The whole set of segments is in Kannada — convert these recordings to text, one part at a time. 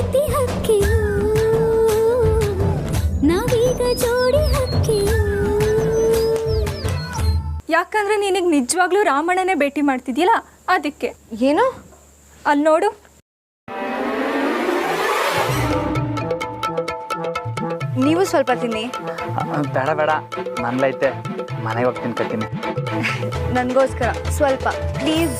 ಪ್ರೀತಿ ಹಕ್ಕಿಯು ನಾವೀಗ ಜೋಡಿ ಹಕ್ಕಿಯು. ಯಾಕಂದ್ರೆ ನಿನಗೆ ನಿಜವಾಗ್ಲೂ ರಾಮಣ್ಣನೇ ಭೇಟಿ ಮಾಡ್ತಿದ್ಯಲ್ಲ ಅದಕ್ಕೆ. ಏನು? ಅಲ್ಲಿ ನೋಡು. ನೀವು ಸ್ವಲ್ಪ ತಿನ್ನಿ. ಬೇಡ ಬೇಡ, ನನ್ಲೈತೆ, ಮನೆಗೆ ಹೋಗಿ ತಿನ್ಕತ್ತೀನಿ. ನನಗೋಸ್ಕರ ಸ್ವಲ್ಪ ಪ್ಲೀಸ್.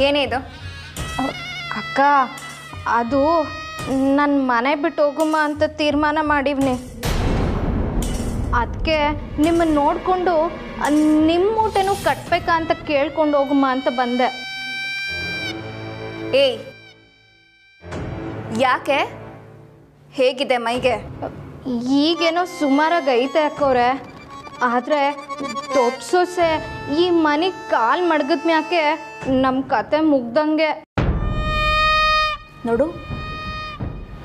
ಏನೇ ಇದು? ಅಕ್ಕ, ಅದು ನನ್ನ ಮನೆ ಬಿಟ್ಟು ಹೋಗುಮ್ಮ ಅಂತ ತೀರ್ಮಾನ ಮಾಡಿವ್ನಿ. ಅದಕ್ಕೆ ನಿಮ್ಮನ್ನು ನೋಡಿಕೊಂಡು ನಿಮ್ಮ ಊಟನೂ ಕಟ್ಬೇಕಾ ಅಂತ ಕೇಳ್ಕೊಂಡು ಹೋಗುಮ್ಮ ಅಂತ ಬಂದೆ. ಏಯ್, ಯಾಕೆ? ಹೇಗಿದೆ ಮೈಗೆ? ಈಗೇನೋ ಸುಮಾರಾಗಿ ಐತೆ ಅಕ್ಕವ್ರೆ. ಆದರೆ ದೊಡ್ಡ ಸೊಸೆ ಈ ಮನೆಗೆ ಕಾಲು ಮಡಗದ ಮ್ಯಾಕೆ ನಮ್ಮ ಕತೆ ಮುಗ್ದಂಗೆ. ನೋಡು,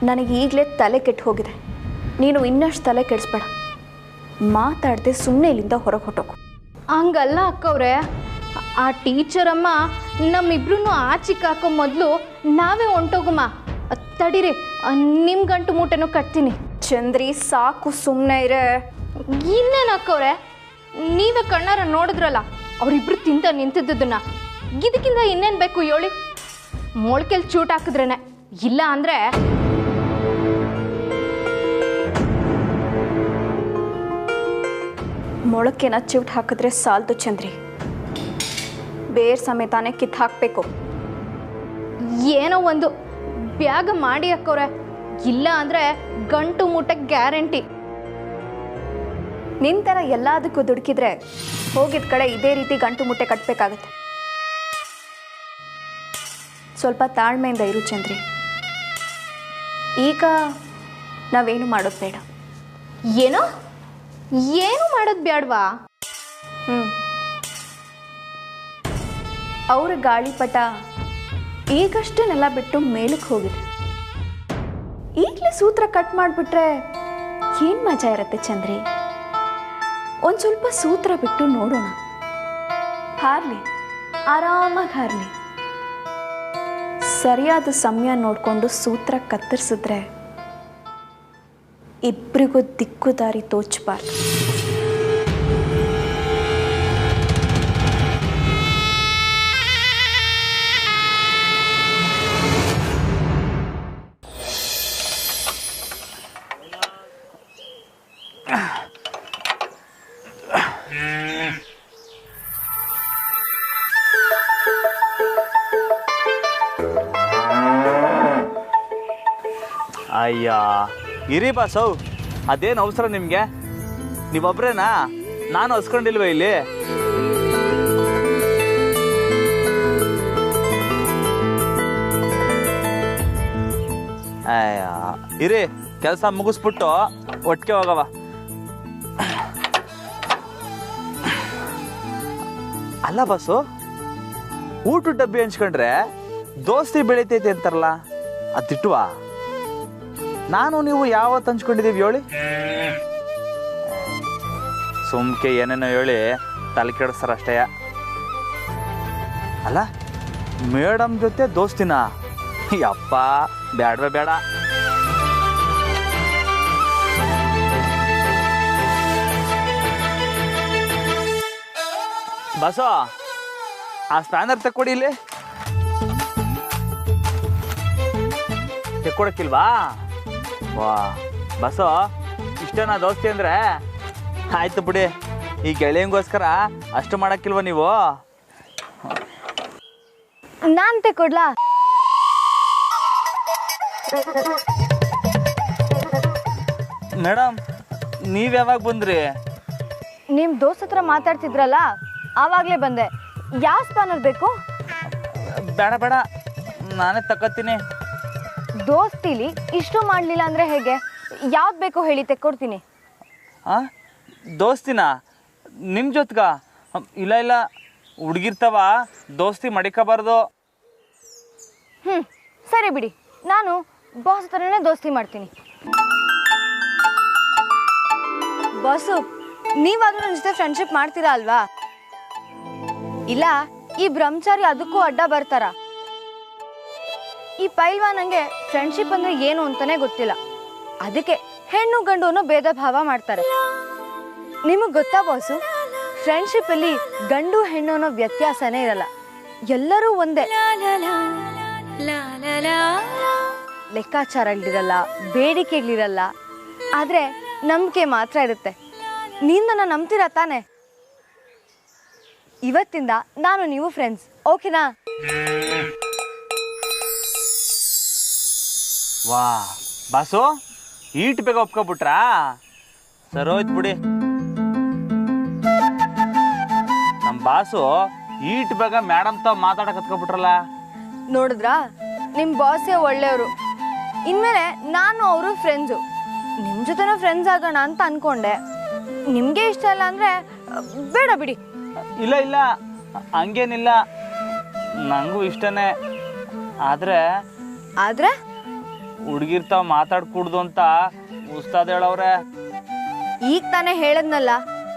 ನನಗೆ ಈಗಲೇ ತಲೆ ಕೆಟ್ಟು ಹೋಗಿದೆ. ನೀನು ಇನ್ನಷ್ಟು ತಲೆ ಕೆಡಿಸ್ಬೇಡ. ಮಾತಾಡದೆ ಸುಮ್ಮನೆ ಇಲ್ಲಿಂದ ಹೊರಗೆ ಹೊಟ್ಟೋಗು. ಹಂಗಲ್ಲ ಅಕ್ಕವ್ರೆ, ಆ ಟೀಚರಮ್ಮ ನಮ್ಮಿಬ್ರು ಆಚಿಗೆ ಹಾಕೋ ಮೊದಲು ನಾವೇ ಹೊಂಟೋಗಮ್ಮ. ತಡೀರಿ, ನಿಮ್ಮ ಗಂಟು ಮೂಟೆನೂ ಕಟ್ತೀನಿ. ಚಂದ್ರಿ, ಸಾಕು, ಸುಮ್ಮನೆ ಇರೇ. ಇನ್ನೇನು ಅಕ್ಕವ್ರೆ, ನೀವೇ ಕಣ್ಣಾರ ನೋಡಿದ್ರಲ್ಲ ಅವರಿಬ್ರು ತಿಂತ ನಿಂತಿದ್ದನ್ನ. ಇದಕ್ಕಿಂತ ಇನ್ನೇನು ಬೇಕು ಹೇಳಿ? ಮೊಳ್ಕೆಲ್ ಚೂಟ್ ಹಾಕಿದ್ರೇನೆ, ಇಲ್ಲ ಅಂದರೆ ಮೊಳಕೆನ ಚಿವ್ಟ್ ಹಾಕಿದ್ರೆ ಸಾಲ್ದು ಚಂದ್ರಿ, ಬೇರ್ ಸಮೇತಾನೆ ಕಿತ್ತು ಹಾಕಬೇಕು. ಏನೋ ಒಂದು ಬ್ಯಾಗ ಮಾಡಿ ಅಕ್ಕವ್ರೆ, ಇಲ್ಲ ಅಂದರೆ ಗಂಟು ಮೂಟೆ ಗ್ಯಾರಂಟಿ. ನಿನ್ನ ಥರ ಎಲ್ಲದಕ್ಕೂ ದುಡುಕಿದ್ರೆ ಹೋಗಿದ ಕಡೆ ಇದೇ ರೀತಿ ಗಂಟು ಮುಟ್ಟೆ ಕಟ್ಟಬೇಕಾಗತ್ತೆ. ಸ್ವಲ್ಪ ತಾಳ್ಮೆಯಿಂದ ಇರು ಚಂದ್ರಿ. ಈಗ ನಾವೇನು ಮಾಡೋದು ಬೇಡ. ಏನೋ ಏನು ಮಾಡೋದು ಬೇಡವಾ? ಅವ್ರ ಗಾಳಿಪಟ ಈಗಷ್ಟನ್ನೆಲ್ಲ ಬಿಟ್ಟು ಮೇಲಕ್ಕೆ ಹೋಗಿದೆ. ಈಗಲೇ ಸೂತ್ರ ಕಟ್ ಮಾಡಿಬಿಟ್ರೆ ಏನು ಮಜಾ ಇರುತ್ತೆ ಚಂದ್ರಿ? ಒಂದು ಸ್ವಲ್ಪ ಸೂತ್ರ ಬಿಟ್ಟು ನೋಡೋಣ. ಹಾರಲಿ, ಆರಾಮಾಗಿ ಹಾರಲಿ. ಸರಿಯಾದ ಸಮಯ ನೋಡಿಕೊಂಡು ಸೂತ್ರ ಕತ್ತರಿಸಿದ್ರೆ ಇಬ್ಬರಿಗೂ ದಿಕ್ಕು ದಾರಿ ತೋಚಬಾರ್ದು. ಅಯ್ಯ, ಇರಿ ಬಾಸು, ಅದೇನು ಅವಸರ ನಿಮಗೆ? ನೀವೊಬ್ರೇನಾ? ನಾನು ಹಸ್ಕೊಂಡಿಲ್ವ ಇಲ್ಲಿ? ಅಯ್ಯ, ಇರಿ, ಕೆಲಸ ಮುಗಿಸ್ಬಿಟ್ಟು ಒಟ್ಟಿಗೆ ಹೋಗವ. ಅಲ್ಲ ಬಾಸು, ಊಟ ಡಬ್ಬಿ ಹಂಚ್ಕೊಂಡ್ರೆ ದೋಸ್ತಿ ಬೆಳಿತೈತೆ ಅಂತಾರಲ್ಲ, ಅದಿಟ್ಟುವಾ? ನಾನು ನೀವು ಯಾವತ್ತು ಹಂಚ್ಕೊಂಡಿದ್ದೀವಿ ಹೇಳಿ? ಸುಮ್ಕೆ ಏನೇನೋ ಹೇಳಿ ತಲೆ ಕೆಡಿಸ್ತಾರ ಅಷ್ಟೇ. ಅಲ್ಲ, ಮೇಡಮ್ ಜೊತೆ ದೋಸ್ತಿನ? ಯಪ್ಪ, ಬೇಡವೇ ಬೇಡ. ಬಸೋ, ಆ ಸ್ಪ್ಯಾನರ್ ತಕ್ಕೊಡಿ ಇಲ್ಲಿ. ತೆಕ್ಕೊಡಕ್ಕಿಲ್ವಾ? ವಾ ಬಸೋ, ಇಷ್ಟೇನಾ ದೋಸ್ತಿ ಅಂದರೆ? ಆಯ್ತು ಬಿಡಿ, ಈ ಗೆಳೆಯಂಗೋಸ್ಕರ ಅಷ್ಟು ಮಾಡೋಕ್ಕಿಲ್ವ ನೀವು? ನಾನು ತೆಕೊಡ್ಲಾ? ಮೇಡಮ್ ನೀವು ಯಾವಾಗ ಬಂದ್ರಿ? ನಿಮ್ಮ ದೋಸ್ತ್ ಹತ್ರ ಮಾತಾಡ್ತಿದ್ರಲ್ಲ ಆವಾಗಲೇ ಬಂದೆ. ಯಾವ ಸ್ಪಾನರ್ ಬೇಕು? ಬೇಡ ಬೇಡ, ನಾನೇ ತಗೋತೀನಿ. ದೋಸ್ತಿಲಿ ಇಷ್ಟು ಮಾಡಲಿಲ್ಲ ಅಂದರೆ ಹೇಗೆ? ಯಾವ್ದು ಬೇಕೋ ಹೇಳಿ ತೆಕ್ಕೊಡ್ತೀನಿ. ಹಾಂ, ದೋಸ್ತಿನ ನಿಮ್ಮ ಜೊತೆಗ? ಇಲ್ಲ ಇಲ್ಲ, ಹುಡುಗಿರ್ತಾವ, ದೋಸ್ತಿ ಮಡಿಕೋಬಾರ್ದು. ಸರಿ ಬಿಡಿ, ನಾನು ಬಾಸ್ ಹತ್ರನೇ ದೋಸ್ತಿ ಮಾಡ್ತೀನಿ. ಬಾಸು, ನೀವಾದ್ರೂ ನನ್ನ ಜೊತೆ ಫ್ರೆಂಡ್ಶಿಪ್ ಮಾಡ್ತೀರಾ ಅಲ್ವಾ? ಇಲ್ಲ ಈ ಬ್ರಹ್ಮಚಾರಿ ಅದಕ್ಕೂ ಅಡ್ಡ ಬರ್ತಾರ? ಈ ಪೈಲ್ವಾನಂಗೆ ಫ್ರೆಂಡ್ಶಿಪ್ ಅಂದ್ರೆ ಏನು ಅಂತಾನೆ ಗೊತ್ತಿಲ್ಲ. ಅದಕ್ಕೆ ಹೆಣ್ಣು ಗಂಡು ಅನ್ನೋ ಭೇದ ಭಾವ ಮಾಡ್ತಾರೆ. ನಿಮಗೆ ಗೊತ್ತಾ ಬಾಸು, ಫ್ರೆಂಡ್ಶಿಪ್ ಅಲ್ಲಿ ಗಂಡು ಹೆಣ್ಣು ಅನ್ನೋ ವ್ಯತ್ಯಾಸನೇ ಇರಲ್ಲ, ಎಲ್ಲರೂ ಒಂದೇ. ಲೆಕ್ಕಾಚಾರಗಳಿರಲ್ಲ, ಬೇಡಿಕೆಗಳಿರಲ್ಲ, ಆದ್ರೆ ನಂಬಿಕೆ ಮಾತ್ರ ಇರುತ್ತೆ. ನೀನು ನನ್ನ ನಂಬ್ತೀರಾ ತಾನೆ? ಇವತ್ತಿಂದ ನಾನು ನೀವು ಫ್ರೆಂಡ್ಸ್, ಓಕೆನಾ? ವಾ ಬಾಸು, ಈಟ್ ಬೇಗ ಒಪ್ಕೊಬಿಟ್ರಾ? ಸರೋಯ್ತು ಬಿಡಿ. ನಮ್ಮ ಬಾಸು ಈಟ್ ಬೇಗ ಮೇಡಮ್ ತಾವ್ ಮಾತಾಡಕ್ ಹತ್ಕೊಬಿಟ್ರಲ್ಲ. ನೋಡಿದ್ರಾ, ನಿಮ್ಮ ಬಾಸೇ ಒಳ್ಳೆಯವರು. ಇನ್ಮೇಲೆ ನಾನು ಅವರು ಫ್ರೆಂಡ್ಸು. ನಿಮ್ಮ ಜೊತೆನೂ ಫ್ರೆಂಡ್ಸ್ ಆಗೋಣ ಅಂತ ಅನ್ಕೊಂಡೆ. ನಿಮಗೆ ಇಷ್ಟ ಇಲ್ಲ ಅಂದರೆ ಬೇಡ ಬಿಡಿ. ಇಲ್ಲ ಇಲ್ಲ, ಹಂಗೇನಿಲ್ಲ, ನಂಗೂ ಇಷ್ಟನೇ. ಆದ್ರೆ ಆದ್ರೆ ಹುಡುಗಿರ್ತಾವ ಮಾತಾಡ್ಕೂಡ್ದು ಅಂತ ಉಸ್ತಾದ್ ಹೇಳವ್ರೆ. ಈಗ ತಾನೇ ಹೇಳದ್ನಲ್ಲ,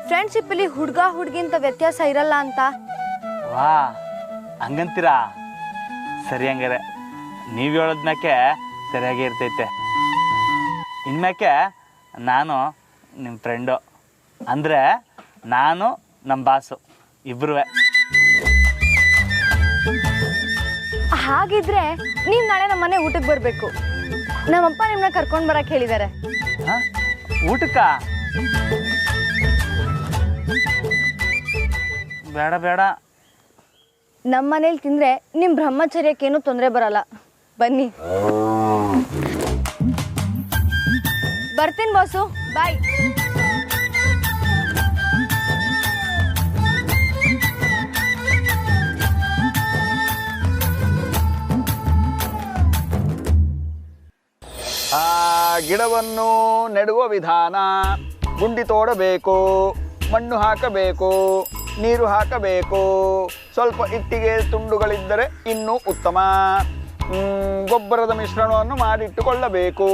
ಫ್ರೆಂಡ್ಶಿಪ್ಪಲ್ಲಿ ಹುಡುಗ ಹುಡುಗಿಂತ ವ್ಯತ್ಯಾಸ ಇರಲ್ಲ ಅಂತ. ವಾ, ಹಂಗಂತೀರಾ? ಸರಿ, ಹಂಗಾರೆ ನೀವು ಹೇಳೋದ್ಮ್ಯಾಕೆ ಸರಿಯಾಗಿ ಇರ್ತೈತೆ. ಇನ್ಮ್ಯಾಕೆ ನಾನು ನಿಮ್ಮ ಫ್ರೆಂಡು, ಅಂದರೆ ನಾನು ನಮ್ಮ ಬಾಸು ಇಬ್ರು. ಹಾಗಿದ್ರೆ ನೀವು ನಾಳೆ ನಮ್ಮ ಮನೆ ಊಟಕ್ಕೆ ಬರಬೇಕು. ನಮ್ಮಪ್ಪ ನಿಮ್ಮನ್ನ ಕರ್ಕೊಂಡು ಬರಕ್ಕೆ ಹೇಳಿದ್ದಾರೆ. ಊಟಕ್ಕ? ಬೇಡ ಬೇಡ. ನಮ್ಮ ಮನೇಲಿ ತಿಂದರೆ ನಿಮ್ಮ ಬ್ರಹ್ಮಚರ್ಯಕ್ಕೇನು ತೊಂದರೆ ಬರಲ್ಲ. ಬನ್ನಿ. ಬರ್ತೀನಿ ಬಾಸು, ಬಾಯ್. ಗಿಡವನ್ನು ನೆಡುವ ವಿಧಾನ: ಗುಂಡಿ ತೋಡಬೇಕು, ಮಣ್ಣು ಹಾಕಬೇಕು, ನೀರು ಹಾಕಬೇಕು, ಸ್ವಲ್ಪ ಇಟ್ಟಿಗೆ ತುಂಡುಗಳಿದ್ದರೆ ಇನ್ನೂ ಉತ್ತಮ. ಗೊಬ್ಬರದ ಮಿಶ್ರಣವನ್ನು ಮಾಡಿಟ್ಟುಕೊಳ್ಳಬೇಕು,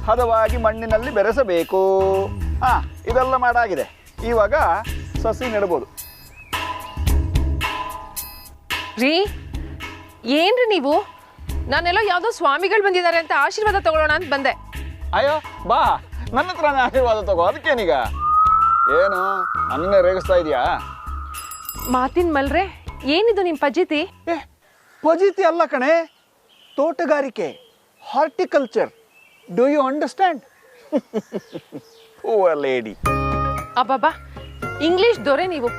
ಹದವಾಗಿ ಮಣ್ಣಿನಲ್ಲಿ ಬೆರೆಸಬೇಕು. ಇದೆಲ್ಲ ಮಾಡಾಗಿದೆ. ಇವಾಗ ಸಸಿ ನೆಡ್ಬೋದು. ರೀ, ಏನ್ರಿ ನೀವು? ನಾನೆಲ್ಲೋ ಯಾವುದೋ ಸ್ವಾಮಿಗಳು ಬಂದಿದ್ದಾರೆ ಅಂತ ಆಶೀರ್ವಾದ ತಗೊಳ್ಳೋಣ ಅಂತ ಬಂದೆ. ಅಯ್ಯೋ ಬಾ, ನನ್ನ ಹತ್ರನೇ ಆಶೀರ್ವಾದ ತಗೋ. ಅದಕ್ಕೇನೀಗ? ಏನು ನನ್ನನ್ನೇ ರೇಗಿಸ್ತಾ ಇದೆಯಾ? ಮಾತಿನ ಮಲ್ರೆ, ಏನಿದು ನಿಮ್ಮ ಪಜಿತಿ? ಪಜಿತಿ ಅಲ್ಲ ಕಣೆ, ತೋಟಗಾರಿಕೆ, horticulture. Do you understand? Oh lady. ಅಬ್ಬಬ್ಬಾ, ಇಂಗ್ಲಿಷ್ ದೊರೆ ನೀವು.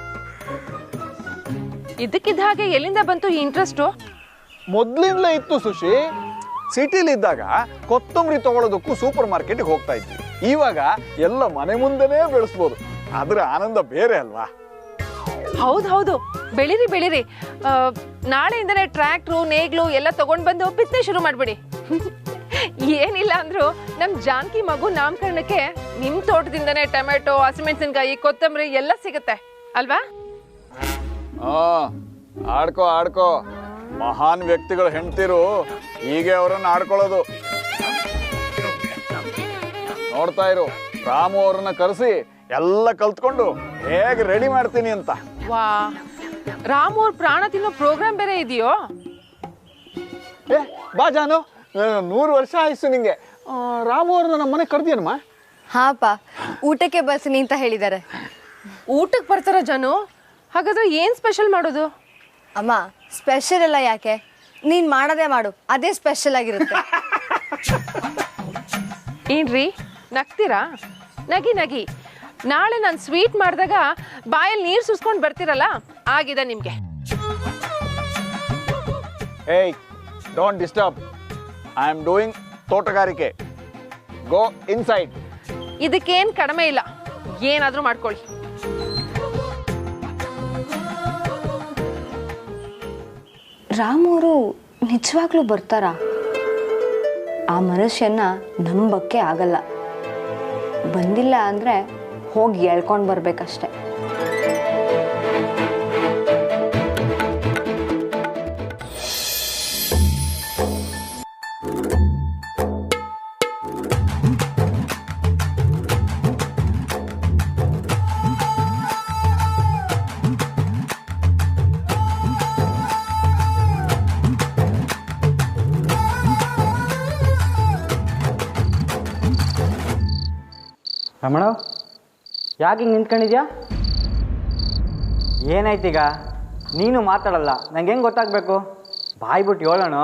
ಇದಕ್ಕಿದ್ದ ಹಾಗೆ ಎಲ್ಲಿಂದ ಬಂತು ಈ ಇಂಟ್ರೆಸ್ಟು? ಮೊದ್ಲಿಂದಲೇ ಇತ್ತು ಸುಶಿ. ಸಿಟಿಲಿದ್ದಾಗ ಕೊತ್ತಂಬರಿ ತಗೊಳ್ಳೋದಕ್ಕೂ ಸೂಪರ್ ಮಾರ್ಕೆಟ್ಗೆ ಹೋಗ್ತಾ ಇದ್ವಿ. ಇವಾಗ ಎಲ್ಲ ಮನೆ ಮುಂದೆನೇ ಬೆಳೆಸ್ಬೋದು. ಅದರ ಆನಂದ ಬೇರೆ ಅಲ್ವಾ? ಹೌದು, ಬೆಳಿರಿ ಬೆಳಿರಿ. ನಾಳೆಯಿಂದನೇ ಟ್ರ್ಯಾಕ್ಟ್ರು, ನೇಗ್ಲು ಎಲ್ಲ ತಗೊಂಡ್ ಬಂದು ಬಿತ್ತನೆ ಶುರು ಮಾಡ್ಬಿಡಿ. ಏನಿಲ್ಲ ಅಂದ್ರು ನಮ್ ಜಾನಕಿ ಮಗು ನಾಮಕರಣಕ್ಕೆ ನಿಮ್ ತೋಟದಿಂದನೇ ಟೊಮೆಟೊ, ಹಸಿಮೆಣಸಿನಕಾಯಿ, ಕೊತ್ತಂಬರಿ ಎಲ್ಲ ಸಿಗುತ್ತೆ ಅಲ್ವಾ? ಆಡ್ಕೋ. ಮಹಾನ್ ವ್ಯಕ್ತಿಗಳು ಹೆಂಡ್ತಿರು ಹೀಗೆ ಅವರನ್ನು ಆಡ್ಕೊಳ್ಳೋದು. ನೋಡ್ತಾ ಇರು, ರಾಮು ಅವ್ರನ್ನ ಕರೆಸಿ ಎಲ್ಲ ಕಲ್ತ್ಕೊಂಡು ಹೇಗೆ ರೆಡಿ ಮಾಡ್ತೀನಿ ಅಂತ. ವಾ, ರಾಮು ಅವ್ರ ಪ್ರಾಣ ತಿನ್ನೋ ಪ್ರೋಗ್ರಾಮ್ ಬೇರೆ ಇದೆಯೋ? ಬಾ ಜಾನು, 100 ವರ್ಷ ಆಯ್ತು ನಿಂಗೆ. ರಾಮು ಅವ್ರನ್ನ ನಮ್ಮ ಮನೆ ಕರ್ದಿಯನಮ್ಮ? ಹಾಪ, ಊಟಕ್ಕೆ ಬರ್ತೀನಿ ಅಂತ ಹೇಳಿದ್ದಾರೆ. ಊಟಕ್ಕೆ ಬರ್ತಾರ ಜಾನು? ಹಾಗಾದ್ರೆ ಏನ್ ಸ್ಪೆಷಲ್ ಮಾಡೋದು? ಅಮ್ಮ, ಸ್ಪೆಷಲ್ ಎಲ್ಲ ಯಾಕೆ, ನೀನ್ ಮಾಡೋದೇ ಮಾಡು, ಅದೇ ಸ್ಪೆಷಲ್ ಆಗಿರುತ್ತೆ. ಏನ್ರಿ ನಗ್ತೀರಾ? ನಗಿ. ನಾಳೆ ನಾನು ಸ್ವೀಟ್ ಮಾಡಿದಾಗ ಬಾಯಲ್ಲಿ ನೀರು ಸುಸ್ಕೊಂಡು ಬರ್ತೀರಲ್ಲ, ಆಗಿದೆ ನಿಮಗೆ. Hey don't disturb. I am doing ತೋಟಗಾರಿಕೆ. Go inside. ಇದಕ್ಕೇನ್ ಕಡಿಮೆ ಇಲ್ಲ, ಏನಾದ್ರೂ ಮಾಡ್ಕೊಳ್ಳಿ. ರಾಮವರು ನಿಜವಾಗ್ಲೂ ಬರ್ತಾರಾ? ಆ ಮನುಷ್ಯನ ನಂಬಕ್ಕೆ ಆಗಲ್ಲ. ಬಂದಿಲ್ಲ ಅಂದರೆ ಹೋಗಿ ಎಳ್ಕೊಂಡು ಬರ್ಬೇಕಷ್ಟೆ. ರಮಣ, ಯಾಕೆ ಹಿಂಗೆ ನಿಂತ್ಕೊಂಡಿದ್ಯಾ? ಏನಾಯ್ತೀಗ? ನೀನು ಮಾತಾಡಲ್ಲ, ನಂಗೆ ಹೆಂಗೆ ಗೊತ್ತಾಗಬೇಕು? ಬಾಯ್ಬಿಟ್ಟು ಹೇಳೋಣ.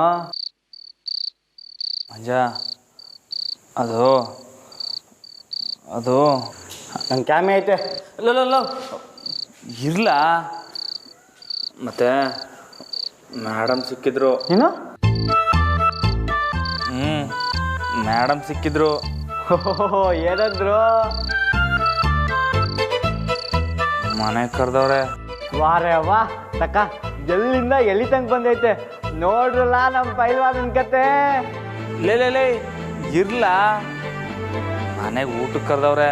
ಮಂಜ, ಅದು ಅದು ನನ್ನ ಕ್ಯಾಮೆ ಐತೆ. ಇಲ್ಲ ಇರ್ಲ. ಮತ್ತೆ ಮೇಡಮ್ ಸಿಕ್ಕಿದ್ರು. ಏನು? ಮೇಡಮ್ ಸಿಕ್ಕಿದ್ರು. ಏನಂದ್ರು? ಮನೆ ಕರೆದವ್ರೆ. ವಾರೇ ವಾ ತಕ್ಕ, ಎಲ್ಲಿಂದ ಎಲ್ಲಿ ತನಕ ಬಂದೈತೆ ನೋಡ್ರಲ್ಲ ನಮ್ಮ ಪೈಲ್ವಾನ್ ಕತೆ. ಲೇ ಇರ್ಲ, ಮನೆಗೆ ಊಟಕ್ಕೆ ಕರೆದವ್ರೆ.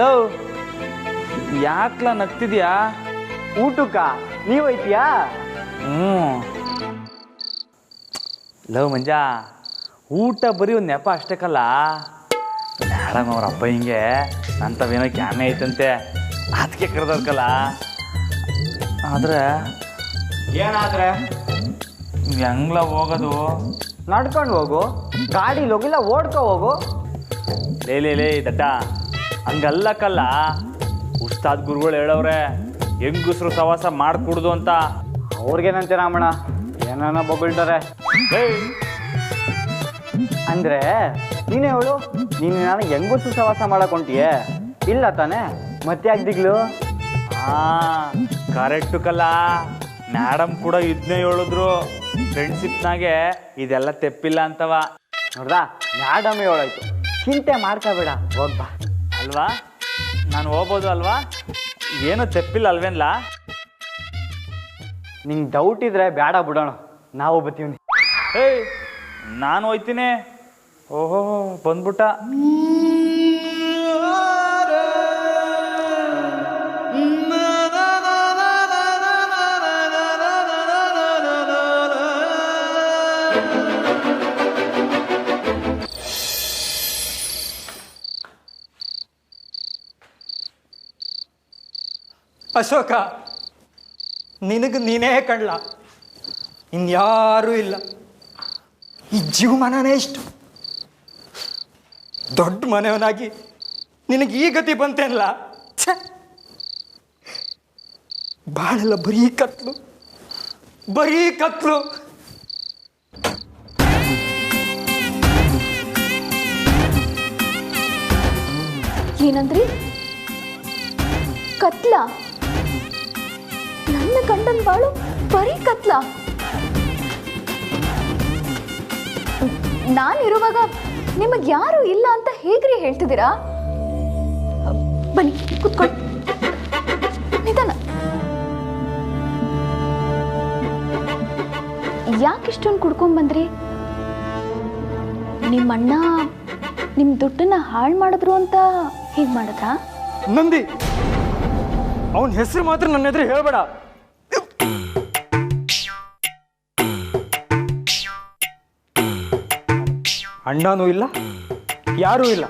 ಲವ್, ಯಾಕ್ಲ ನಗ್ತಿದ್ಯಾ? ಊಟಕ್ಕ ನೀವು ಐತಿಯಾ? ಲವ್ ಮಂಜ, ಊಟ ಬರೀ ಒಂದು ನೆಪ ಅಷ್ಟೇ ಕಲ್ಲ. ಮೇಡಮ್ ಅವ್ರ ಅಪ್ಪ ಹಿಂಗೆ ನಂತವೇನೋ ಕ್ಯಾಮೆ ಐತಂತೆ, ಅದಕ್ಕೆ ಕರೆದವ್ರಕಲ್ಲ. ಆದರೆ ಏನಾದ್ರೆ ಹೆಂಗ್ಲ ಹೋಗೋದು? ನಡ್ಕೊಂಡು ಹೋಗು, ಗಾಡೀಲಿ ಹೋಗಿಲ್ಲ ಓಡ್ಕೊ ಹೋಗು. ಲೇ ದಡ್ಡ, ಹಂಗಲ್ಲಕ್ಕಲ್ಲ. ಉಸ್ತಾದ್ ಗುರುಗಳು ಹೇಳವ್ರೆ ಹೆಂಗಸ್ರು ಸವಾಸ ಮಾಡ್ಕೊಡ್ದು ಅಂತ. ಅವ್ರಿಗೇನಂತೆ ರಾಮಣ್ಣ, ಏನಾನ ಬೊಗಳ್ತಾರೆ. ಅಂದ್ರೆ ನೀನೇ ಹೇಳು, ನೀನು ನಾನು ಹೆಂಗಸು ಸವಾಸ ಮಾಡಕೊಂತೀಯೇ? ಇಲ್ಲ ತಾನೆ, ಮತ್ತೆ ಆಗ್ದಿಗ್ಲು? ಕರೆಕ್ಟು ಕಲ್ಲ. ಮೇಡಮ್ ಕೂಡ ಇದನ್ನೇ ಹೇಳಿದ್ರು, ಫ್ರೆಂಡ್ಶಿಪ್ನಾಗೆ ಇದೆಲ್ಲ ತೆಪ್ಪಿಲ್ಲ ಅಂತವ. ನೋಡ್ದಾ, ಮೇಡಮ್ ಹೇಳಾಯ್ತು, ಚಿಂತೆ ಮಾಡ್ಕೋಬೇಡ, ಹೋಗ್ಬಾ. ಅಲ್ವಾ? ನಾನು ಹೋಗ್ಬೋದು ಅಲ್ವಾ? ಏನೂ ತೆಪ್ಪಿಲ್ಲ ಅಲ್ವೇನ್ಲ? ನಿಂಗೆ ಡೌಟ್ ಇದ್ರೆ ಬೇಡ ಬಿಡೋಣ, ನಾವು ಬರ್ತೀವಿ. ಏಯ್, ನಾನು ಹೋಯ್ತೀನಿ. ಓಹೋ, ಬಂದ್ಬಿಟ್ಟ. ಅಶೋಕ, ನಿನಗೆ ನೀನೇ ಕಣ್ಲ, ಇನ್ಯಾರೂ ಇಲ್ಲ. ಈ ಜೀವಮಾನನೇ ಇಷ್ಟು ದೊಡ್ಡ ಮನೆಯವನಾಗಿ ನಿನಗೆ ಈ ಗತಿ ಬಂತೇನಲ್ಲ? ಛೆ, ಬಾಳೆಲ್ಲ ಬರೀ ಕತ್ಲು. ಏನಂದ್ರಿ? ಕತ್ಲ? ನನ್ನ ಗಂಡನ ಬಾಳು ಬರೀ ಕತ್ಲ? ನಾನಿರುವಾಗ ನಿಮಗೆ ಯಾರು ಇಲ್ಲ ಅಂತ ಹೇಗ್ರಿ ಹೇಳ್ತಿದ್ದೀರಾ? ಬನ್ನಿ ಕುತ್ಕೊಳ್ಳಿ, ನಿಧಾನ. ಯಾಕಿಷ್ಟೊಂದು ಕುಡ್ಕೊಂಡ್ಬಂದ್ರಿ? ನಿಮ್ಮಣ್ಣ ನಿಮ್ಮ ದುಡ್ಡನ್ನ ಹಾಳು ಮಾಡಿದ್ರು ಅಂತ ಹೀಗೆ ಮಾಡಿದ್ರಾ? ನಂದಿ, ಅವನ ಹೆಸರು ಮಾತ್ರ ನನ್ನ ಎದುರು ಹೇಳ್ಬೇಡ. ಅಣ್ಣನೂ ಇಲ್ಲ, ಯಾರೂ ಇಲ್ಲ.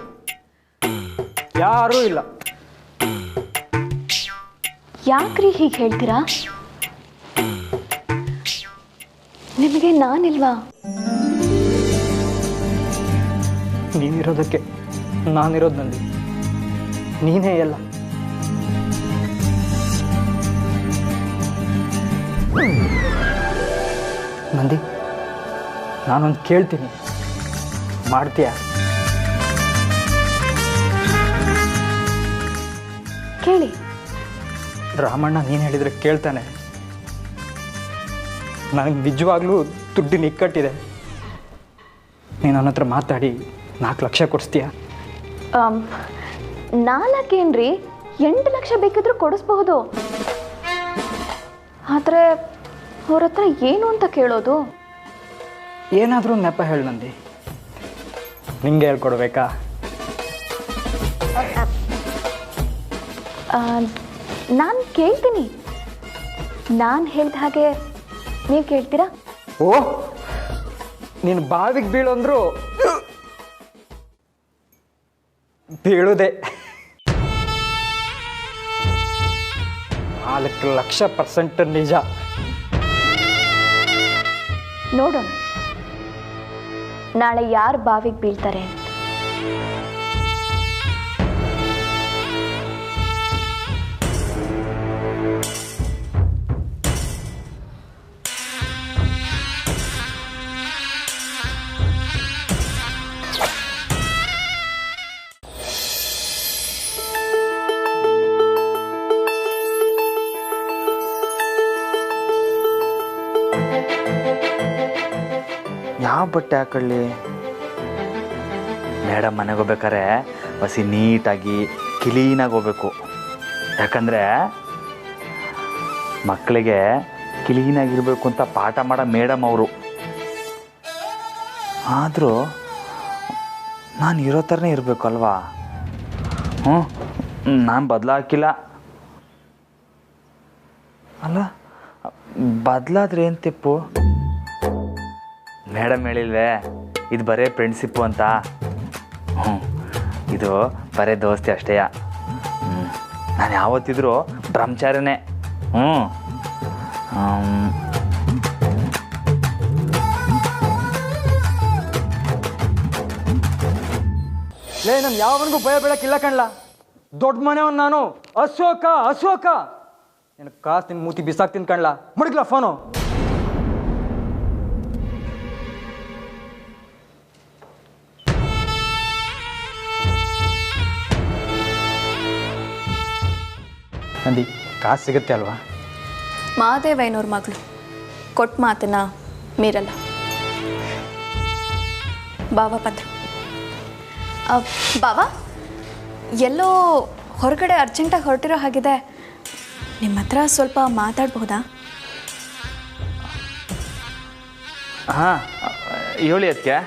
ಯಾಕ್ರಿ ಹೀಗೆ ಹೇಳ್ತೀರಾ? ನಿಮಗೆ ನಾನಿಲ್ವಾ? ನೀನಿರೋದಕ್ಕೆ ನಾನಿರೋದು ನಂದಿ, ನೀನೇ ಎಲ್ಲ. ನಂದಿ, ನಾನೊಂದು ಕೇಳ್ತೀನಿ, ಮಾಡ್ತೀಯಾ? ಕೇಳಿ. ರಾಮಣ್ಣ ನೀನು ಹೇಳಿದರೆ ಕೇಳ್ತಾನೆ. ನನಗೆ ನಿಜವಾಗ್ಲೂ ದುಡ್ಡಿನ ಇಕ್ಕಟ್ಟಿದೆ. ನೀನು ನನ್ನ ಹತ್ರ ಮಾತಾಡಿ 4 ಲಕ್ಷ ಕೊಡಿಸ್ತೀಯಾ? 4 ಏನ್ರಿ, 8 ಲಕ್ಷ ಬೇಕಿದ್ರೂ ಕೊಡಿಸ್ಬಹುದು. ಆದರೆ ಅವ್ರ ಹತ್ರ ಏನು ಅಂತ ಕೇಳೋದು? ಏನಾದರೂ ನೆಪ ಹೇಳು ನಂದಿ. ನಿಂಗೆ ಹೇಳ್ಕೊಡ್ಬೇಕಾ? ನಾನು ಕೇಳ್ತೀನಿ. ನಾನು ಹೇಳಿದ ಹಾಗೆ ನೀವು ಕೇಳ್ತೀರಾ? ಓ, ನೀನು ಬಾವಿಗೆ ಬೀಳು ಅಂದ್ರು ಬೀಳುದೆ. 4 ಲಕ್ಷ % ನಿಜ. ನೋಡೋಣ ನಾಳೆ ಯಾರು ಬಾವಿಗೆ ಬೀಳ್ತಾರೆ ಅಂತ. ಯಾವ ಬಟ್ಟೆ ಹಾಕೊಳ್ಳಿ? ಮೇಡಮ್ ಮನೆಗೆ ಹೋಗ್ಬೇಕಾರೆ ಹಸಿ ನೀಟಾಗಿ ಕ್ಲೀನಾಗಿ ಹೋಗ್ಬೇಕು. ಯಾಕಂದರೆ ಮಕ್ಕಳಿಗೆ ಕ್ಲೀನಾಗಿರಬೇಕು ಅಂತ ಪಾಠ ಮಾಡೋ ಮೇಡಮ್ ಅವರು. ಆದರೂ ನಾನು ಇರೋ ಥರನೇ ಇರಬೇಕು ಅಲ್ವಾ? ನಾನು ಬದಲಾಕಿಲ್ಲ ಅಲ್ಲ. ಬದಲಾದ್ರೆ ಏನು ತಿಪ್ಪು? ಮೇಡಮ್ ಹೇಳಿಲ್ವೇ ಇದು ಬರೇ ಫ್ರೆಂಡ್ಶಿಪ್ಪು ಅಂತ? ಇದು ಬರೇ ದೋಸ್ತಿ ಅಷ್ಟೇ. ನಾನು ಯಾವತ್ತಿದ್ರೂ ಬ್ರಹ್ಮಚಾರಿನೇ. ಲೇ, ನಮ್ಗೆ ಯಾವನಿಗೂ ಭಯ ಬೀಳಕ್ಕಿಲ್ಲ ಕಣ್ಲ. ದೊಡ್ಡ ಮನೆಯವನು ನಾನು. ಅಶೋಕ ನಿನ್ನ ಕಾಸು ನಿನ್ನ ಮೂತಿ ಬಿಸಾಕ್ತೀನಿ ಕಣ್ಲ. ಮಡಗ್ಲ ಫೋನು. ನಂದಿ, ಕಾಸು ಸಿಗುತ್ತೆ ಅಲ್ವಾ? ಮಾದೇವಯ್ಯನವ್ರ ಮಗಳು ಕೊಟ್ಟ ಮಾತನ್ನ ಮೀರಲ್ಲ. ಬಾವ ಬಂದರು. ಬಾವ ಎಲ್ಲೋ ಹೊರಗಡೆ ಅರ್ಜೆಂಟಾಗಿ ಹೊರಟಿರೋ ಹಾಗಿದೆ. ನಿಮ್ಮ ಹತ್ರ ಸ್ವಲ್ಪ ಮಾತಾಡಬಹುದಾ? ಹಾಂ, ಹೇಳಿ. ಅದಕ್ಕೆ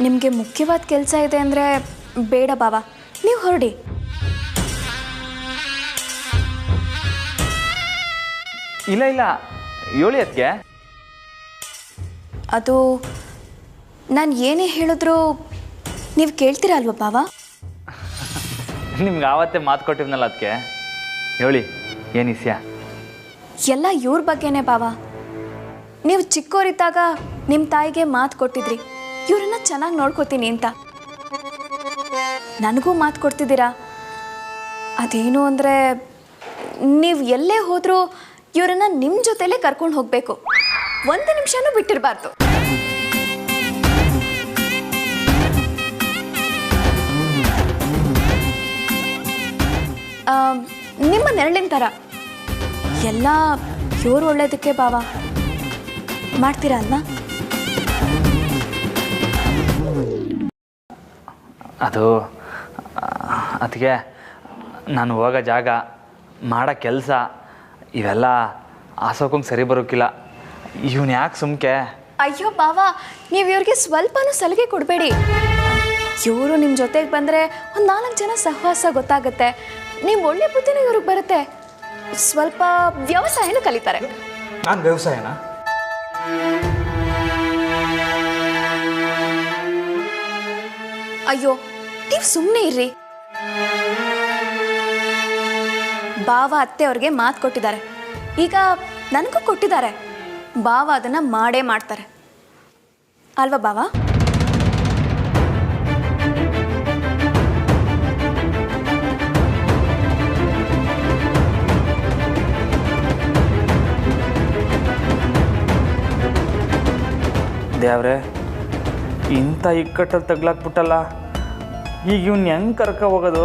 ನಿಮಗೆ ಮುಖ್ಯವಾದ ಕೆಲಸ ಇದೆ ಅಂದರೆ ಬೇಡ ಬಾವ, ನೀವು ಹೊರಡಿ. ಇಲ್ಲ ಹೇಳಿ. ಅದಕ್ಕೆ ಅದು ನಾನು ಏನೇ ಹೇಳಿದ್ರು ನೀವು ಕೇಳ್ತೀರಾ ಅಲ್ವಾ ಬಾವ? ನಿಮ್ಗೆ ಆವತ್ತೇ ಮಾತು ಕೊಟ್ಟಿದ್ನಲ್ಲ, ಅದಕ್ಕೆ ಹೇಳಿ. ಏನು ವಿಷಯ? ಎಲ್ಲ ಇವ್ರ ಬಗ್ಗೆನೇ ಬಾವ. ನೀವು ಚಿಕ್ಕವರಿದ್ದಾಗ ನಿಮ್ಮ ತಾಯಿಗೆ ಮಾತು ಕೊಟ್ಟಿದ್ರಿ ಇವರನ್ನ ಚೆನ್ನಾಗಿ ನೋಡ್ಕೋತೀನಿ ಅಂತ. ನನಗೂ ಮಾತು ಕೊಡ್ತಿದ್ದೀರಾ. ಅದೇನು ಅಂದರೆ ನೀವು ಎಲ್ಲೇ ಹೋದರೂ ಇವರನ್ನ ನಿಮ್ಮ ಜೊತೆಲೇ ಕರ್ಕೊಂಡು ಹೋಗಬೇಕು. 1 ನಿಮಿಷನೂ ಬಿಟ್ಟಿರಬಾರ್ದು. ನಿಮ್ಮ ನೆರಳಿನ ಥರ ಎಲ್ಲ ಇವ್ರು ಒಳ್ಳೇದಕ್ಕೆ ಬಾವ. ಮಾಡ್ತೀರಾ ಅಲ್ವಾ? ಅದು ಅದಕ್ಕೆ ನಾನು ಹೋಗೋ ಜಾಗ, ಮಾಡೋ ಕೆಲಸ ಇವೆಲ್ಲ ಆಸೋಕಂಗೆ ಸರಿ ಬರೋಕ್ಕಿಲ್ಲ. ಇವನು ಯಾಕೆ ಸುಮ್ಕೆ? ಅಯ್ಯೋ ಬಾವ, ನೀವು ಇವ್ರಿಗೆ ಸ್ವಲ್ಪನೂ ಸಲಿಗೆ ಕೊಡಬೇಡಿ. ಇವರು ನಿಮ್ಮ ಜೊತೆಗೆ ಬಂದರೆ ಒಂದು 4 ಜನ ಸಹವಾಸ ಗೊತ್ತಾಗುತ್ತೆ. ನಿಮ್ಮ ಒಳ್ಳೆ ಬುದ್ಧಿನೂ ಇವ್ರಿಗೆ ಬರುತ್ತೆ. ಸ್ವಲ್ಪ ವ್ಯವಸಾಯನೂ ಕಲಿತಾರೆ. ನಾನು ವ್ಯವಸಾಯನ? ಅಯ್ಯೋ, ನೀವು ಸುಮ್ಮನೆ ಇರ್ರಿ. ಬಾವ ಅತ್ತೆ ಅವ್ರಿಗೆ ಮಾತು ಕೊಟ್ಟಿದ್ದಾರೆ. ಈಗ ನನಗೂ ಕೊಟ್ಟಿದ್ದಾರೆ. ಬಾವ ಅದನ್ನು ಮಾಡೇ ಮಾಡ್ತಾರೆ ಅಲ್ವಾ ಬಾವ? ದೇವ್ರೆ, ಇಂಥ ಇಕ್ಕಟ್ಟಲ್ಲಿ ತಗ್ಲಾಕ್ಬಿಟ್ಟಲ್ಲ. ಈಗ ಇವ್ನು ಹೆಂಗೆ ಕರ್ಕ ಹೋಗೋದು?